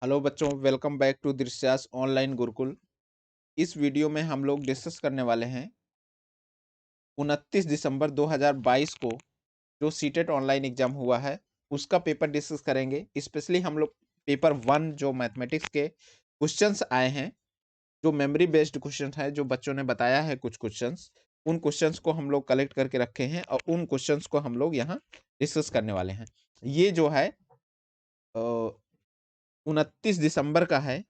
Hello बच्चों, welcome back to Drishyas online Gurukul. इस video में हम लोग डिस्कस करने वाले हैं 29 दिसंबर 2022 को जो सीटेट ऑनलाइन एग्जाम हुआ है उसका पेपर डिस्कस करेंगे। स्पेशली हम लोग पेपर 1 जो मैथमेटिक्स के क्वेश्चंस आए हैं, जो मेमोरी बेस्ड क्वेश्चन है, जो बच्चों ने बताया है कुछ क्वेश्चंस, उन क्वेश्चंस को हम लोग कलेक्ट करके रखे हैं और उन क्वेश्चंस को हम लोग यहाँ डिस्कस करने वाले हैं। ये जो है 29 दिसंबर का है।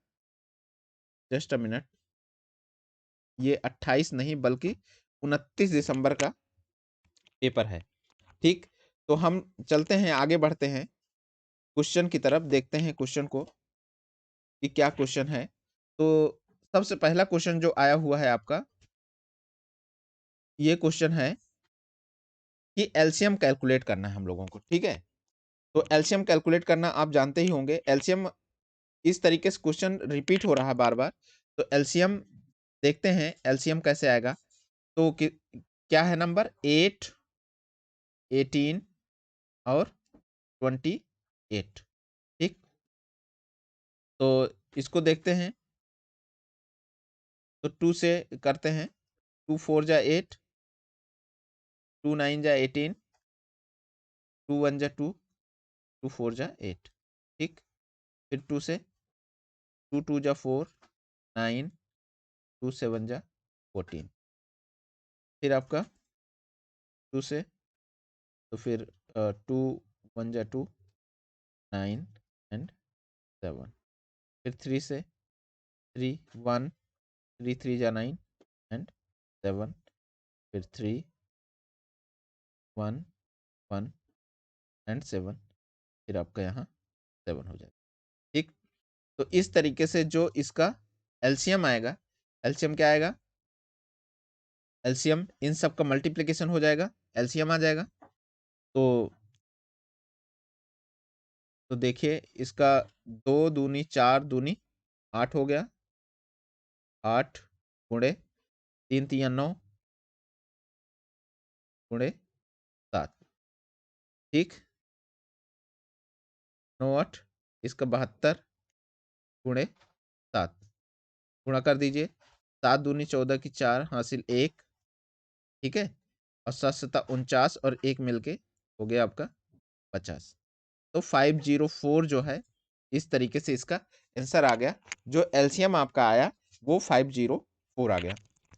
जस्ट अ मिनट, ये 28 नहीं बल्कि 29 दिसंबर का पेपर है। ठीक, तो हम चलते हैं, आगे बढ़ते हैं, क्वेश्चन की तरफ देखते हैं क्वेश्चन को कि क्या क्वेश्चन है। तो सबसे पहला क्वेश्चन जो आया हुआ है आपका, ये क्वेश्चन है कि एलसीएम कैलकुलेट करना है हम लोगों को। ठीक है, तो एलसीएम कैलकुलेट करना आप जानते ही होंगे। एलसीएम इस तरीके से क्वेश्चन रिपीट हो रहा है बार बार। तो एलसीएम देखते हैं, एलसीएम कैसे आएगा। तो क्या है नंबर 8, 18 और 28। ठीक, तो इसको देखते हैं। तो 2 से करते हैं। 2 4 जा 8, 2 9 जा 18, 2 1 जा 2, 2 4 जा 8। ठीक, फिर 2 से, 2 2 जा 4, 9, 2 7 जा 14। फिर आपका 2 से, तो फिर 2 1 जा 2, 9 एंड 7। फिर 3 से, 3 1, 3 3 जा 9 एंड 7। फिर 3 1 1 एंड 7। फिर आपका यहाँ 7 हो जाएगा। ठीक, तो इस तरीके से जो इसका एलसीएम आएगा, एलसीएम क्या आएगा, एलसीएम इन सब का मल्टीप्लिकेशन हो जाएगा, एलसीएम आ जाएगा। तो देखिए इसका 2 दूनी 4 दूनी 8 हो गया। 8 गुणे 3 3 9 गुणे 7। ठीक, 9 8, इसका 72 गुणे 7, गुणा कर दीजिए। 7 दूनी 14 की 4 हासिल 1। ठीक है, और 7 7 49 और 1 मिलके हो गया आपका 50। तो 504 जो है, इस तरीके से इसका आंसर आ गया। जो एलसीएम आपका आया वो 504 आ गया।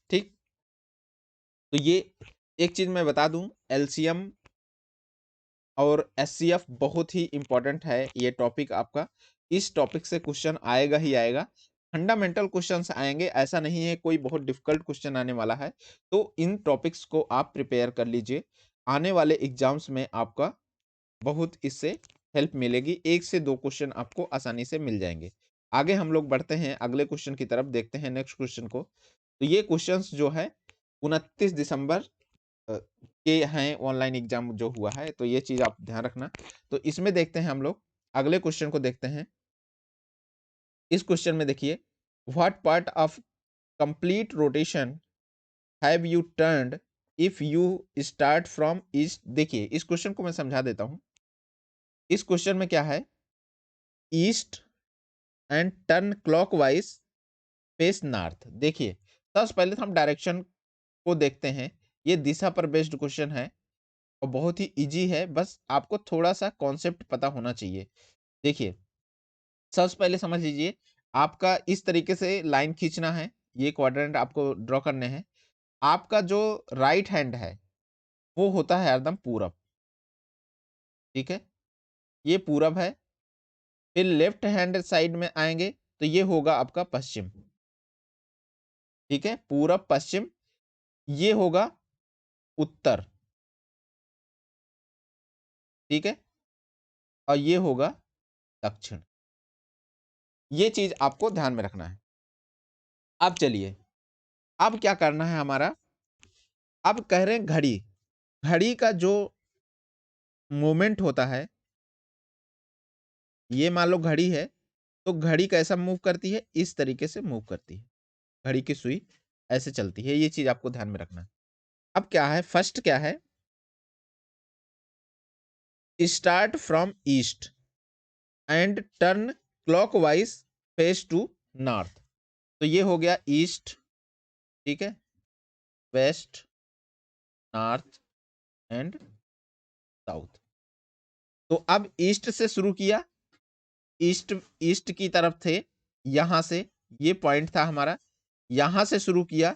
ठीक, तो ये एक चीज मैं बता दूं, एलसीएम और एचसीएफ बहुत ही इंपॉर्टेंट है। ये टॉपिक आपका, इस टॉपिक से क्वेश्चन आएगा ही आएगा। फंडामेंटल क्वेश्चंस आएंगे, ऐसा नहीं है कोई बहुत डिफिकल्ट क्वेश्चन आने वाला है। तो इन टॉपिक्स को आप प्रिपेयर कर लीजिए, आने वाले एग्जाम्स में आपका बहुत इससे हेल्प मिलेगी। 1 से 2 क्वेश्चन आपको आसानी से मिल जाएंगे। आगे हम लोग बढ़ते हैं, अगले क्वेश्चन की तरफ देखते हैं, नेक्स्ट क्वेश्चन को। तो ये क्वेश्चंस जो है 29 दिसंबर के हैं, ऑनलाइन एग्जाम जो हुआ है, तो ये चीज आप ध्यान रखना। तो इसमें देखते हैं हम लोग, अगले क्वेश्चन को देखते हैं। इस क्वेश्चन में देखिए, what part of complete rotation have you turned if you start from east. देखिए इस क्वेश्चन को मैं समझा देता हूं। इस क्वेश्चन में क्या है, east and turn clockwise face north. देखिए सबसे पहले तो हम डायरेक्शन को देखते हैं। ये दिशा पर बेस्ड क्वेश्चन है और बहुत ही इजी है, बस आपको थोड़ा सा कॉन्सेप्ट पता होना चाहिए। देखिए सबसे पहले समझ लीजिए, आपका इस तरीके से लाइन खींचना है, ये क्वाड्रेंट आपको ड्रॉ करने हैं। आपका जो राइट हैंड है वो होता है हरदम पूरब। ठीक है, ये पूरब है। फिर लेफ्ट हैंड साइड में आएंगे तो ये होगा आपका पश्चिम। ठीक है, पूरब पश्चिम, ये होगा उत्तर। ठीक है, और ये होगा दक्षिण। ये चीज आपको ध्यान में रखना है। अब चलिए, अब क्या करना है हमारा, अब कह रहे हैं घड़ी, घड़ी का जो मोमेंट होता है, ये मान लो घड़ी है, तो घड़ी कैसा मूव करती है, इस तरीके से मूव करती है। घड़ी की सुई ऐसे चलती है, ये चीज आपको ध्यान में रखना है। अब क्या है, फर्स्ट क्या है, start from east and turn clockwise face to north. तो ये हो गया ईस्ट, ठीक है, वेस्ट, नॉर्थ एंड साउथ। तो अब ईस्ट से शुरू किया, ईस्ट ईस्ट की तरफ थे, यहां से ये पॉइंट था हमारा, यहां से शुरू किया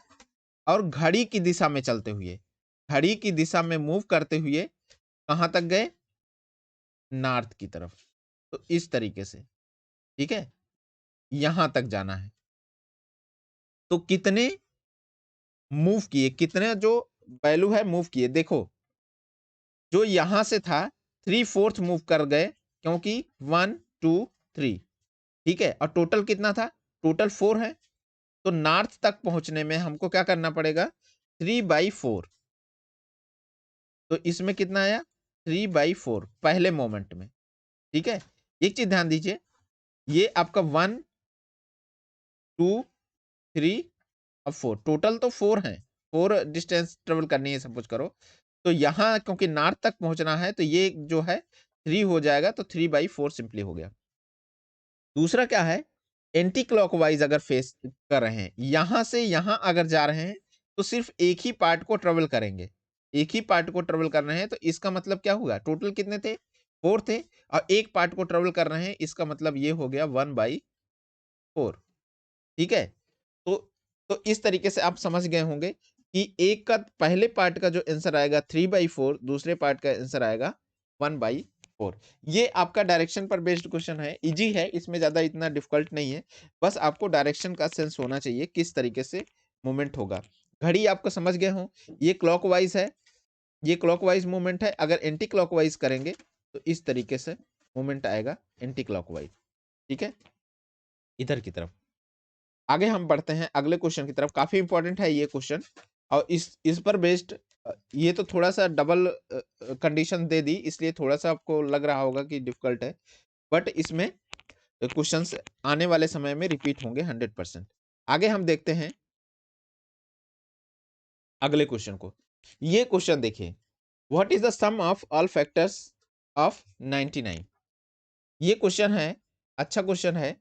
और घड़ी की दिशा में चलते हुए, घड़ी की दिशा में मूव करते हुए कहां तक गए, नॉर्थ की तरफ। तो इस तरीके से, ठीक है, यहां तक जाना है। तो कितने मूव किए, कितने जो वैल्यू है मूव किए, देखो जो यहां से था 3/4 मूव कर गए, क्योंकि 1 2 3, ठीक है, और टोटल कितना था, टोटल 4 है। तो नॉर्थ तक पहुंचने में हमको क्या करना पड़ेगा, 3/4। तो इसमें कितना आया, 3/4 पहले मोमेंट में, ठीक है। एक चीज ध्यान दीजिए, ये आपका 1 2 3 और 4, टोटल तो 4 है, 4 डिस्टेंस ट्रेवल करनी है सपोज करो। तो यहाँ क्योंकि नॉर्थ तक पहुंचना है तो ये जो है 3 हो जाएगा, तो 3/4 सिंपली हो गया। दूसरा क्या है, एंटी क्लॉकवाइज अगर फेस कर रहे हैं, यहां से यहां अगर जा रहे हैं तो सिर्फ एक ही पार्ट को ट्रेवल करेंगे, एक ही पार्ट को ट्रेवल कर रहे हैं। तो इसका मतलब क्या हुआ, टोटल कितने थे, 4 थे, और एक पार्ट को ट्रेवल कर रहे हैं, इसका मतलब ये हो गया 1/4, ठीक है। तो तो इस तरीके से आप समझ गए होंगे कि एक का पहले पार्ट का जो आंसर आएगा 3/4, दूसरे पार्ट का आंसर आएगा 1/4। ये आपका डायरेक्शन पर बेस्ड क्वेश्चन है, इजी है, इसमें ज्यादा इतना डिफिकल्ट नहीं है। बस आपको डायरेक्शन का सेंस होना चाहिए, किस तरीके से मूवमेंट होगा। घड़ी आपको समझ गए हो, ये क्लॉकवाइज है, ये क्लॉकवाइज मूवमेंट है। अगर एंटी क्लॉकवाइज करेंगे तो इस तरीके से मूवमेंट आएगा एंटी क्लॉकवाइज, ठीक है, इधर की तरफ। आगे हम बढ़ते हैं अगले क्वेश्चन की तरफ, काफी इंपॉर्टेंट है ये क्वेश्चन। और इस पर बेस्ड ये तो थोड़ा सा डबल कंडीशन दे दी, इसलिए थोड़ा सा आपको लग रहा होगा कि डिफिकल्ट है, बट इसमें क्वेश्चंस आने वाले समय में रिपीट होंगे 100%। आगे हम देखते हैं अगले क्वेश्चन को। ये क्वेश्चन देखिए, what is the sum of all factors of 99। ये क्वेश्चन है, अच्छा क्वेश्चन है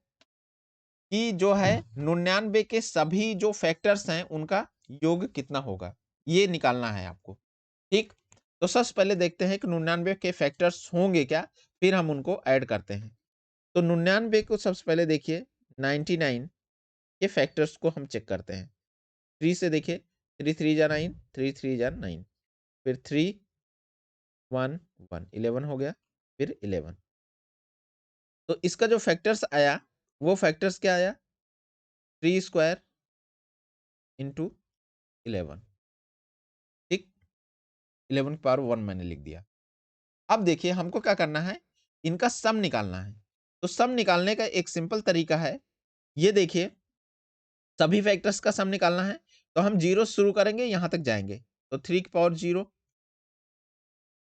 कि जो है 99 के सभी जो फैक्टर्स हैं उनका योग कितना होगा, ये निकालना है आपको, ठीक। तो सबसे पहले देखते हैं कि 99 के फैक्टर्स होंगे क्या, फिर हम उनको ऐड करते हैं। तो 99 को सबसे पहले देखिए, 99 के फैक्टर्स को हम चेक करते हैं। 3 से देखिए, 3 3 जा 9, 3 3 जा 9, फिर 3 1 1 11 हो गया, फिर 11। तो इसका जो फैक्टर्स आया वो फैक्टर्स क्या आया, 3² इंटू 11, ठीक, 11 की पावर 1 मैंने लिख दिया। अब देखिए हमको क्या करना है, इनका सम निकालना है। तो सम निकालने का एक सिंपल तरीका है, ये देखिए सभी फैक्टर्स का सम निकालना है। तो हम 0 से शुरू करेंगे, यहां तक जाएंगे। तो 3 की पावर 0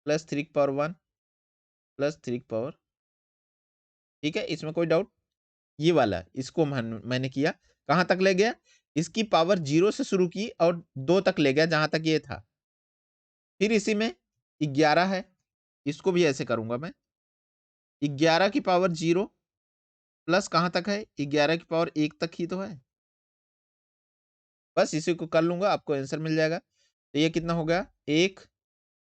प्लस 3 की पावर 1 प्लस 3 की पावर, ठीक है, इसमें कोई डाउट, ये वाला इसको मैंने किया, कहां तक ले गया, इसकी पावर 0 से शुरू की और 2 तक ले गया जहां तक ये था। फिर इसी में 11 है, इसको भी ऐसे करूंगा मैं, 11 की पावर 0 प्लस कहां तक है, 11 की पावर 1 तक ही तो है। बस इसी को कर लूंगा, आपको आंसर मिल जाएगा। तो ये कितना हो गया, 1।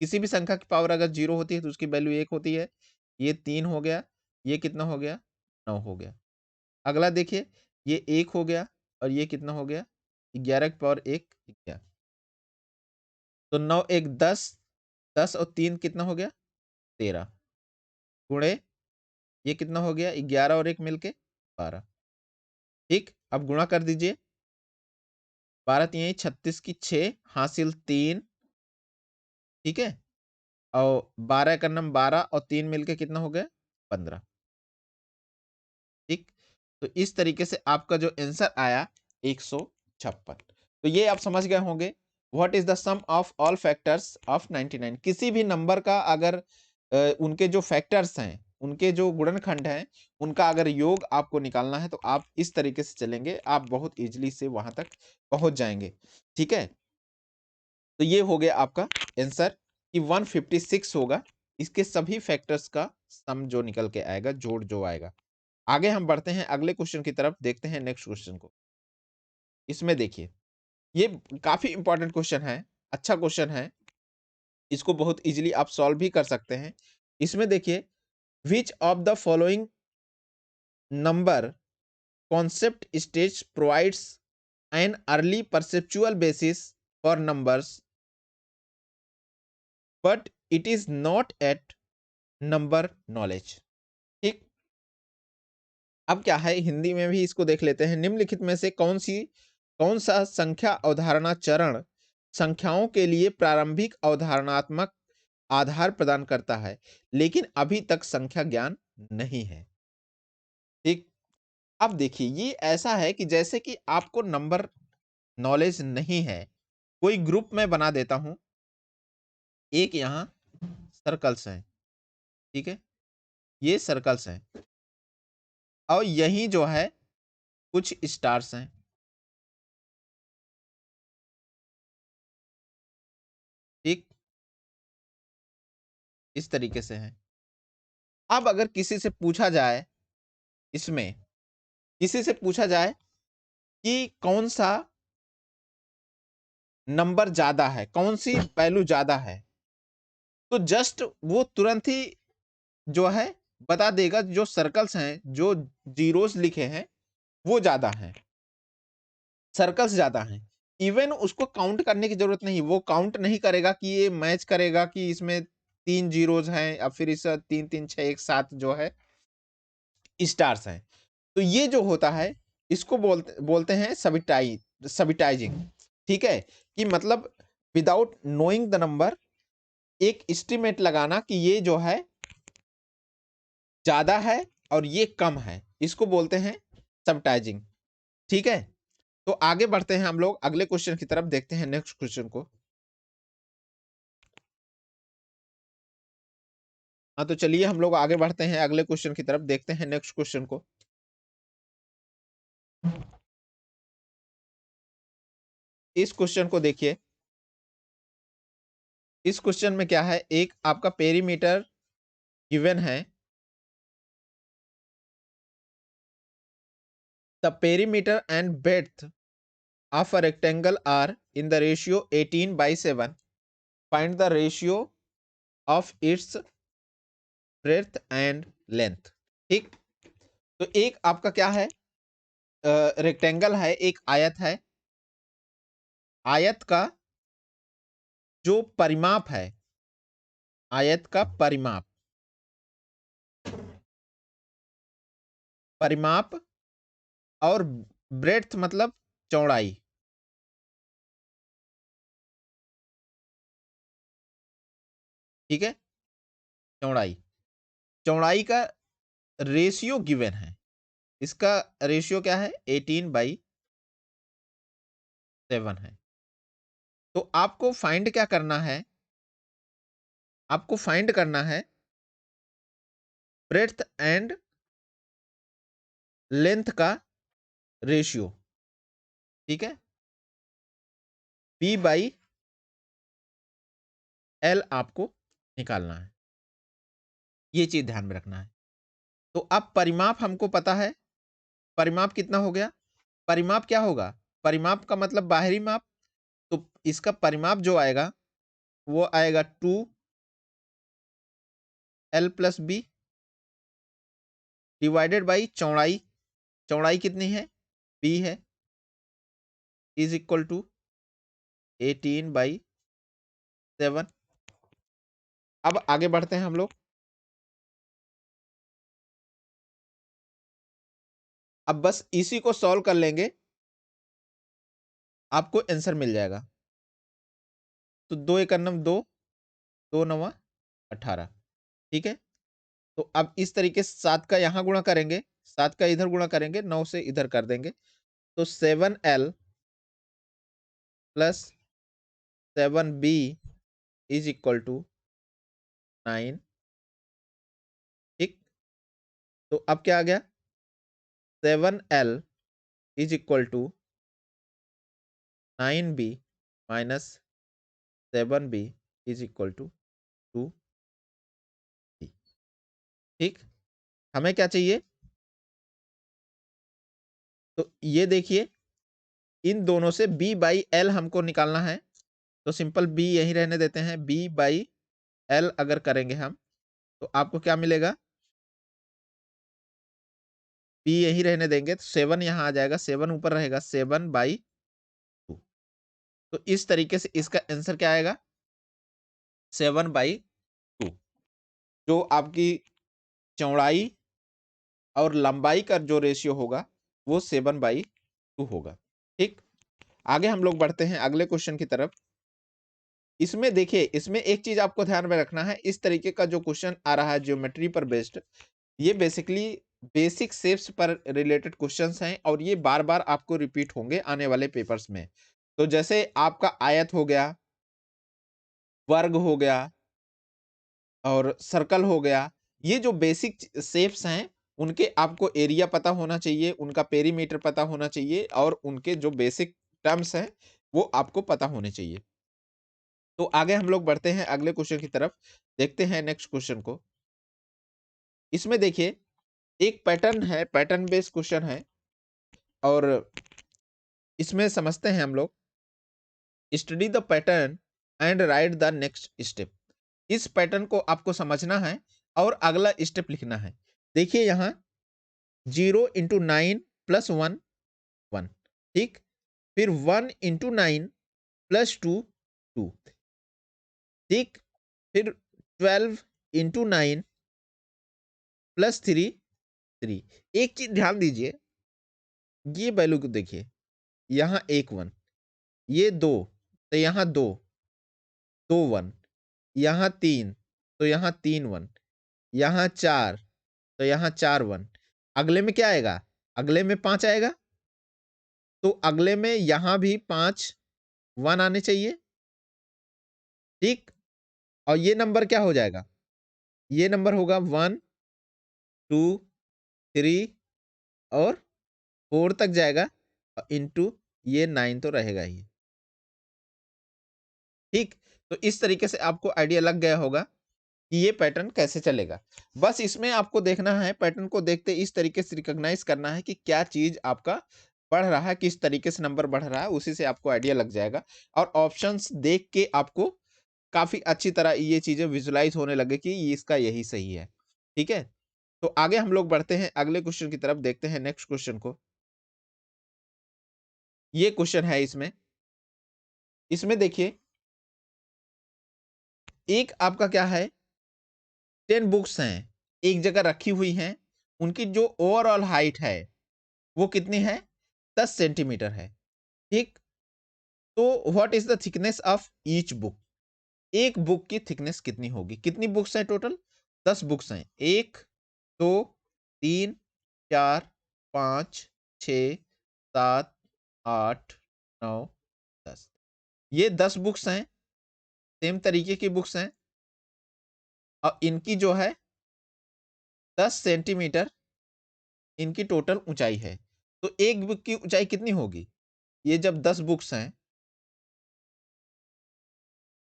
किसी भी संख्या की पावर अगर 0 होती है तो उसकी वैल्यू 1 होती है। ये 3 हो गया, ये कितना हो गया, 9 हो गया। अगला देखिए, ये 1 हो गया और ये कितना हो गया, 11 की पावर 1 11। तो 9 1 10, 10 और 3 कितना हो गया, 13, गुणे ये कितना हो गया, 11 और 1 मिलके 12, ठीक। अब गुणा कर दीजिए, 12 3 36 की 6 हासिल 3, ठीक है, और 12 का नम 12 और 3 मिलके कितना हो गया, 15, ठीक। तो इस तरीके से आपका जो आंसर आया 156। तो ये आप समझ गए होंगे, what is the sum of all factors of 99। किसी भी नंबर का अगर उनके जो फैक्टर्स हैं, उनके जो गुणनखंड हैं, उनका अगर योग आपको निकालना है तो आप इस तरीके से चलेंगे, आप बहुत इजीली से वहां तक पहुंच जाएंगे, ठीक है। तो ये हो गया आपका आंसर कि 156 होगा, इसके सभी फैक्टर्स का सम जो निकल के आएगा, जोड़ जो आएगा। आगे हम बढ़ते हैं अगले क्वेश्चन की तरफ, देखते हैं नेक्स्ट क्वेश्चन को। इसमें देखिए, ये काफी इंपॉर्टेंट क्वेश्चन है, अच्छा क्वेश्चन है, इसको बहुत इजीली आप सॉल्व भी कर सकते हैं। इसमें देखिए, which of the following number concept stage provides an early perceptual basis for numbers but it is not at number knowledge। ठीक, अब क्या है, हिंदी में भी इसको देख लेते हैं। निम्नलिखित में से कौन सा संख्या अवधारणा चरण संख्याओं के लिए प्रारंभिक अवधारणात्मक आधार प्रदान करता है लेकिन अभी तक संख्या ज्ञान नहीं है। ठीक, अब देखिए, ये ऐसा है कि जैसे कि आपको नंबर नॉलेज नहीं है, कोई ग्रुप में बना देता हूं, एक यहां सर्कल्स हैं, ठीक है, ये सर्कल्स हैं और यही जो है कुछ स्टार्स हैं। ठीक, इस तरीके से है। अब अगर किसी से पूछा जाए, इसमें किसी से पूछा जाए कि कौन सा नंबर ज्यादा है, कौन सी वैल्यू ज्यादा है, तो जस्ट वो तुरंत ही जो है बता देगा, जो सर्कल्स हैं, जो जीरोस लिखे हैं, वो ज्यादा हैं, सर्कल्स ज्यादा हैं। इवन उसको काउंट करने की जरूरत नहीं, वो काउंट नहीं करेगा कि ये मैच करेगा कि इसमें 3 जीरोस हैं या फिर इस 3 3 6 1 7 जो है स्टार्स हैं। तो ये जो होता है, इसको बोलते हैं सबिटाइजिंग। ठीक है, कि मतलब विदाउट नोइंग द नंबर एक एस्टिमेट लगाना कि ये जो है ज्यादा है और ये कम है, इसको बोलते हैं सबटाइजिंग। ठीक है, तो आगे बढ़ते हैं हम लोग अगले क्वेश्चन की तरफ, देखते हैं नेक्स्ट क्वेश्चन को। हाँ, तो चलिए हम लोग आगे बढ़ते हैं अगले क्वेश्चन की तरफ, देखते हैं नेक्स्ट क्वेश्चन को। इस क्वेश्चन को देखिए, इस क्वेश्चन में क्या है, एक आपका पेरीमीटर गिवन है। The perimeter and breadth of a rectangle are in the ratio 18/7. Find the ratio of its breadth and length। ठीक, तो एक आपका क्या है, रेक्टेंगल है, एक आयत है, आयत का जो परिमाप है, आयत का परिमाप, परिमाप और ब्रेड्थ मतलब चौड़ाई। ठीक है, चौड़ाई, चौड़ाई का रेशियो गिवन है। इसका रेशियो क्या है, 18/7 है। तो आपको फाइंड क्या करना है, आपको फाइंड करना है ब्रेड्थ एंड लेंथ का रेशियो। ठीक है, P/L आपको निकालना है, ये चीज ध्यान में रखना है। तो अब परिमाप हमको पता है, परिमाप कितना हो गया, परिमाप क्या होगा, परिमाप का मतलब बाहरी माप। तो इसका परिमाप जो आएगा वो आएगा 2L+B डिवाइडेड बाई चौड़ाई, चौड़ाई कितनी है, B है, इज इक्वल टू 18/7। अब आगे बढ़ते हैं हम लोग, अब बस इसी को सॉल्व कर लेंगे, आपको आंसर मिल जाएगा। तो 2 × 2, 2×9 = 18। ठीक है, तो अब इस तरीके से 7 का यहां गुणा करेंगे, 7 का इधर गुणा करेंगे, 9 से इधर कर देंगे, तो 7L+7B इज इक्वल टू 9। ठीक, तो अब क्या आ गया, 7L is equal to 9B-7B is equal to 2। ठीक, हमें क्या चाहिए, तो ये देखिए, इन दोनों से b बाई एल हमको निकालना है, तो सिंपल b यही रहने देते हैं। b बाई एल अगर करेंगे हम, तो आपको क्या मिलेगा, b यही रहने देंगे तो 7 यहाँ आ जाएगा, 7 ऊपर रहेगा, 7/2। तो इस तरीके से इसका आंसर क्या आएगा, 7/2। जो आपकी चौड़ाई और लंबाई का जो रेशियो होगा वो 7/2 होगा। ठीक, आगे हम लोग बढ़ते हैं अगले क्वेश्चन की तरफ। इसमें देखिए, इसमें एक चीज आपको ध्यान में रखना है, इस तरीके का जो क्वेश्चन आ रहा है ज्योमेट्री पर बेस्ड, ये बेसिकली बेसिक शेप्स पर रिलेटेड क्वेश्चंस हैं और ये बार बार आपको रिपीट होंगे आने वाले पेपर्स में। तो जैसे आपका आयत हो गया, वर्ग हो गया और सर्कल हो गया, ये जो बेसिक शेप्स हैं उनके आपको एरिया पता होना चाहिए, उनका पेरीमीटर पता होना चाहिए और उनके जो बेसिक टर्म्स हैं वो आपको पता होने चाहिए। तो आगे हम लोग बढ़ते हैं अगले क्वेश्चन की तरफ, देखते हैं नेक्स्ट क्वेश्चन को। इसमें देखिए, एक पैटर्न है, पैटर्न बेस्ड क्वेश्चन है और इसमें समझते हैं हम लोग। Study the pattern and right the next step. इस पैटर्न को आपको समझना है और अगला स्टेप लिखना है। देखिए यहाँ 0 × 9 + 1 1, ठीक, फिर 1 × 9 + 2 2, ठीक, फिर 12 × 9 + 3 3। एक चीज ध्यान दीजिए, ये वैल्यू को देखिए, यहाँ एक 1, ये 2, तो यहाँ 2 2 1, यहाँ 3, तो यहाँ 3 1, यहाँ 4, तो यहाँ 4 1। अगले में क्या आएगा, अगले में 5 आएगा, तो अगले में यहाँ भी 5 1 आने चाहिए, ठीक। और ये नंबर क्या हो जाएगा, ये नंबर होगा 1 2 3 और 4 तक जाएगा, इंटू ये 9 तो रहेगा ही, ठीक। तो इस तरीके से आपको आइडिया लग गया होगा कि ये पैटर्न कैसे चलेगा। बस इसमें आपको देखना है, पैटर्न को देखते इस तरीके से रिकॉग्नाइज करना है कि क्या चीज आपका बढ़ रहा है, किस तरीके से नंबर बढ़ रहा है, उसी से आपको आइडिया लग जाएगा और ऑप्शंस देख के आपको काफी अच्छी तरह ये चीजें विजुलाइज होने लगे कि ये इसका यही सही है, ठीक है। तो आगे हम लोग बढ़ते हैं अगले क्वेश्चन की तरफ, देखते हैं नेक्स्ट क्वेश्चन को। ये क्वेश्चन है इसमें, इसमें देखिए, एक आपका क्या है, 10 बुक्स हैं, एक जगह रखी हुई हैं, उनकी जो ओवरऑल हाइट है वो कितनी है, 10 सेंटीमीटर है, ठीक। तो what is the thickness of each book, एक बुक की थिकनेस कितनी होगी, कितनी बुक्स हैं टोटल, 10 बुक्स हैं, 1 2 3 4 5 6 7 8 9 10, ये 10 बुक्स हैं, सेम तरीके की बुक्स हैं और इनकी जो है 10 सेंटीमीटर इनकी टोटल ऊंचाई है। तो एक बुक की ऊंचाई कितनी होगी, ये जब 10 बुक्स हैं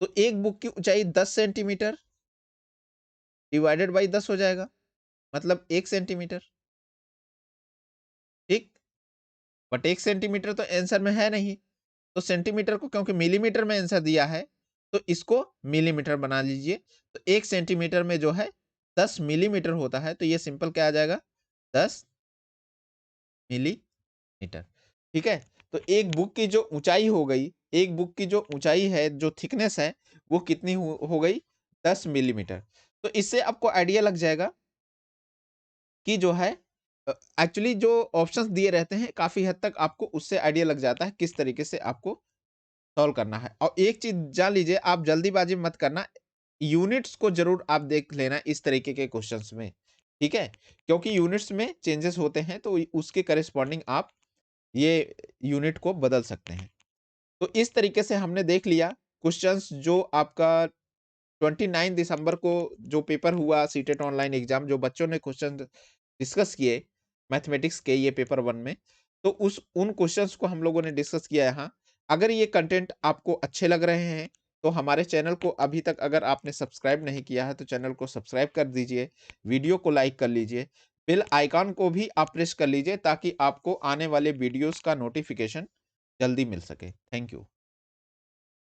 तो एक बुक की ऊंचाई 10 सेंटीमीटर डिवाइडेड बाई 10 हो जाएगा, मतलब 1 सेंटीमीटर, ठीक। बट 1 सेंटीमीटर तो आंसर में है नहीं, तो सेंटीमीटर को क्योंकि मिलीमीटर में आंसर दिया है तो इसको मिलीमीटर बना लीजिए। तो 1 सेंटीमीटर में जो है 10 मिलीमीटर होता है, तो ये सिंपल क्या आ जाएगा, 10 मिलीमीटर, ठीक है। तो एक बुक की जो ऊंचाई हो गई, एक बुक की जो ऊंचाई है, जो थिकनेस है वो कितनी हो गई, 10 मिलीमीटर। तो इससे आपको आइडिया लग जाएगा कि जो है एक्चुअली जो ऑप्शंस दिए रहते हैं काफी हद तक आपको उससे आइडिया लग जाता है किस तरीके से आपको सॉल्व करना है। और एक चीज जान लीजिए, आप जल्दीबाजी मत करना, यूनिट्स को जरूर आप देख लेना इस तरीके के क्वेश्चंस में, ठीक है, क्योंकि यूनिट्स में चेंजेस होते हैं तो उसके करेस्पॉन्डिंग आप ये यूनिट को बदल सकते हैं। तो इस तरीके से हमने देख लिया क्वेश्चंस जो आपका 29 दिसंबर को जो पेपर हुआ सीटेट ऑनलाइन एग्जाम, जो बच्चों ने क्वेश्चन डिस्कस किए मैथमेटिक्स के ये पेपर 1 में, तो उस उन क्वेश्चंस को हम लोगों ने डिस्कस किया यहाँ। अगर ये कंटेंट आपको अच्छे लग रहे हैं तो हमारे चैनल को अभी तक अगर आपने सब्सक्राइब नहीं किया है तो चैनल को सब्सक्राइब कर दीजिए, वीडियो को लाइक कर लीजिए। बेल आइकॉन को भी आप प्रेस कर लीजिए ताकि आपको आने वाले वीडियोस का नोटिफिकेशन जल्दी मिल सके। Thank you.